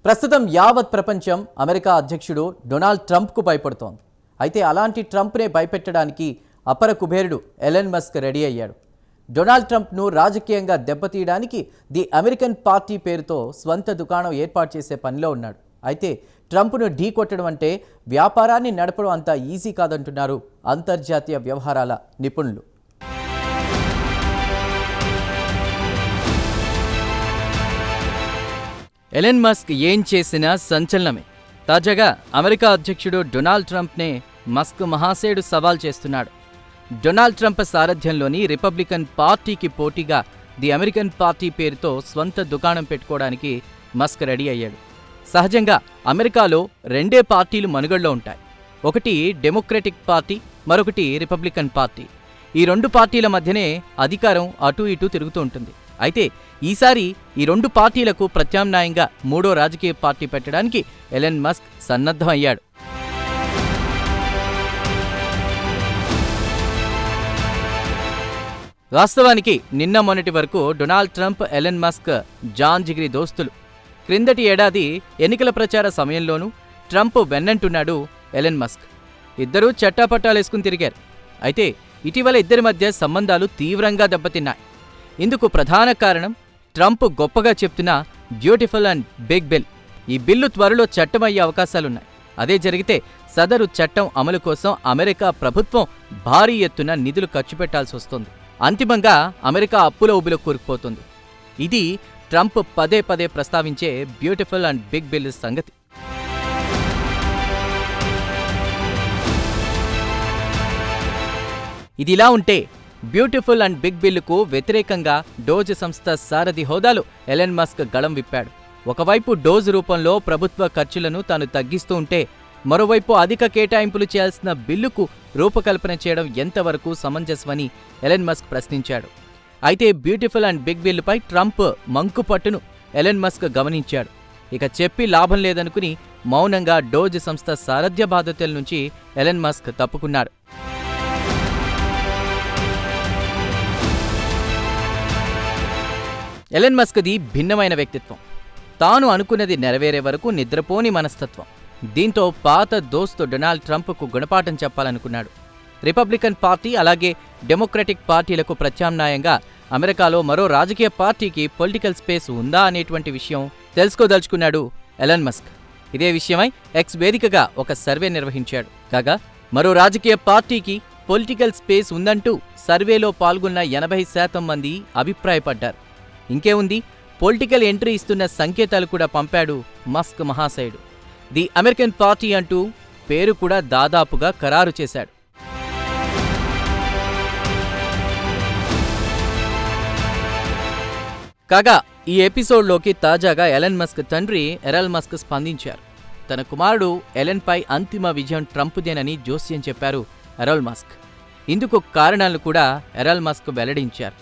ప్రస్తుతం యావత్ ప్రపంచం అమెరికా అధ్యక్షుడు డొనాల్డ్ ట్రంప్కు భయపడుతోంది. అయితే అలాంటి ట్రంప్నే భయపెట్టడానికి అపర కుబేరుడు ఎలన్ మస్క్ రెడీ అయ్యాడు. డొనాల్డ్ ట్రంప్ను రాజకీయంగా దెబ్బతీయడానికి ది అమెరికన్ పార్టీ పేరుతో స్వంత దుకాణం ఏర్పాటు చేసే పనిలో ఉన్నాడు. అయితే ట్రంప్ను ఢీ కొట్టడం అంటే వ్యాపారాన్ని నడపడం అంత ఈజీ కాదంటున్నారు అంతర్జాతీయ వ్యవహారాల నిపుణులు. ఎలన్ మస్క్ ఏం చేసినా సంచలనమే. తాజాగా అమెరికా అధ్యక్షుడు డొనాల్డ్ ట్రంప్నే మస్క్ మహాశయుడు సవాల్ చేస్తున్నాడు. డొనాల్డ్ ట్రంప్ సారథ్యంలోని రిపబ్లికన్ పార్టీకి పోటీగా ది అమెరికన్ పార్టీ పేరుతో స్వంత దుకాణం పెట్టుకోవడానికి మస్క్ రెడీ అయ్యాడు. సహజంగా అమెరికాలో రెండే పార్టీలు మనుగడలో ఉంటాయి. ఒకటి డెమోక్రటిక్ పార్టీ, మరొకటి రిపబ్లికన్ పార్టీ. ఈ రెండు పార్టీల మధ్యనే అధికారం అటూ ఇటూ తిరుగుతూ ఉంటుంది. అయితే ఈసారి ఈ రెండు పార్టీలకు ప్రత్యామ్నాయంగా మూడో రాజకీయ పార్టీ పెట్టడానికి ఎలన్ మస్క్ సన్నద్ధమయ్యాడు. వాస్తవానికి నిన్న మొన్నటి వరకు డొనాల్డ్ ట్రంప్, ఎలన్ మస్క్ జాన్ జిగిరి దోస్తులు. క్రిందటి ఏడాది ఎన్నికల ప్రచార సమయంలోనూ ట్రంప్ వెన్నంటున్నాడు ఎలన్ మస్క్. ఇద్దరూ చట్టాపట్టాలేసుకుని తిరిగారు. అయితే ఇటీవల ఇద్దరి మధ్య సంబంధాలు తీవ్రంగా దెబ్బతిన్నాయి. ఇందుకు ప్రధాన కారణం ట్రంప్ గొప్పగా చెప్తున్న బ్యూటిఫుల్ అండ్ బిగ్ బిల్. ఈ బిల్లు త్వరలో చట్టమయ్యే అవకాశాలున్నాయి. అదే జరిగితే సదరు చట్టం అమలు కోసం అమెరికా ప్రభుత్వం భారీ ఎత్తున నిధులు ఖర్చు పెట్టాల్సి వస్తుంది. అంతిమంగా అమెరికా అప్పుల ఊబిలో కూరుకుపోతుంది. ఇది ట్రంప్ పదే పదే ప్రస్తావించే బ్యూటిఫుల్ అండ్ బిగ్ బిల్ సంగతి. ఇదిలా ఉంటే బ్యూటిఫుల్ అండ్ బిగ్ బిల్లుకు వ్యతిరేకంగా డోజ్ సంస్థ సారథి హోదాలో ఎలన్ మస్క్ గళం విప్పాడు. ఒకవైపు డోజ్ రూపంలో ప్రభుత్వ ఖర్చులను తాను తగ్గిస్తూ ఉంటే, మరోవైపు అధిక కేటాయింపులు చేయాల్సిన బిల్లుకు రూపకల్పన చేయడం ఎంతవరకు సమంజసమని ఎలన్ మస్క్ ప్రశ్నించాడు. అయితే బ్యూటిఫుల్ అండ్ బిగ్ బిల్లుపై ట్రంప్ మంకుపట్టును ఎలన్ మస్క్ గమనించాడు. ఇక చెప్పి లాభం లేదనుకుని మౌనంగా డోజ్ సంస్థ సారథ్య బాధ్యతల నుంచి ఎలన్ మస్క్ తప్పుకున్నాడు. ఎలన్ మస్క్ది భిన్నమైన వ్యక్తిత్వం. తాను అనుకున్నది నెరవేరే వరకు నిద్రపోని మనస్తత్వం. దీంతో పాత దోస్తు డొనాల్డ్ ట్రంప్కు గుణపాఠం చెప్పాలనుకున్నాడు. రిపబ్లికన్ పార్టీ అలాగే డెమోక్రటిక్ పార్టీలకు ప్రత్యామ్నాయంగా అమెరికాలో మరో రాజకీయ పార్టీకి పొలిటికల్ స్పేస్ ఉందా అనేటువంటి విషయం తెలుసుకోదలుచుకున్నాడు ఎలన్ మస్క్. ఇదే విషయమై ఎక్స్ వేదికగా ఒక సర్వే నిర్వహించాడు. కాగా మరో రాజకీయ పార్టీకి పొలిటికల్ స్పేస్ ఉందంటూ సర్వేలో పాల్గొన్న 80% మంది అభిప్రాయపడ్డారు. ఇంకేముంది, పొలిటికల్ ఎంట్రీ ఇస్తున్న సంకేతాలు కూడా పంపాడు మస్క్ మహాశయుడు. ది అమెరికన్ పార్టీ అంటూ పేరు కూడా దాదాపుగా ఖరారు చేశాడు. కాగా ఈ ఎపిసోడ్లోకి తాజాగా ఎలన్ మస్క్ తండ్రి ఎరల్ మస్క్ స్పందించారు. తన కుమారుడు ఎలన్పై అంతిమ విజయం ట్రంప్దేనని జోస్యం చెప్పారు ఎరల్ మస్క్. ఇందుకు కారణాలను కూడా ఎరల్ మస్క్ వెల్లడించారు.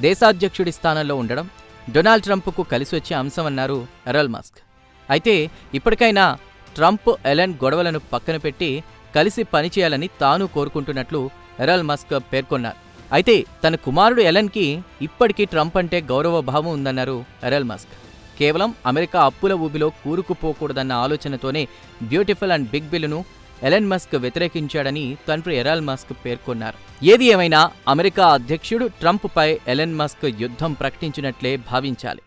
దేశాధ్యక్షుడి స్థానంలో ఉండడం డొనాల్డ్ ట్రంప్కు కలిసొచ్చే అంశమన్నారు ఎరల్ మస్క్. అయితే ఇప్పటికైనా ట్రంప్, ఎలన్ గొడవలను పక్కన పెట్టి కలిసి పనిచేయాలని తాను కోరుకుంటున్నట్లు ఎరల్ మస్క్ పేర్కొన్నారు. అయితే తన కుమారుడు ఎలన్కి ఇప్పటికీ ట్రంప్ అంటే గౌరవభావం ఉందన్నారు ఎరల్ మస్క్. కేవలం అమెరికా అప్పుల ఊబిలో కూరుకుపోకూడదన్న ఆలోచనతోనే బ్యూటిఫుల్ అండ్ బిగ్ బిల్లును ఎలన్ మస్క్ వ్యతిరేకించాడని తండ్రి ఎరల్ మస్క్ పేర్కొన్నారు. ఏది ఏమైనా అమెరికా అధ్యక్షుడు ట్రంప్పై ఎలన్ మస్క్ యుద్ధం ప్రకటించినట్లే భావించాలి.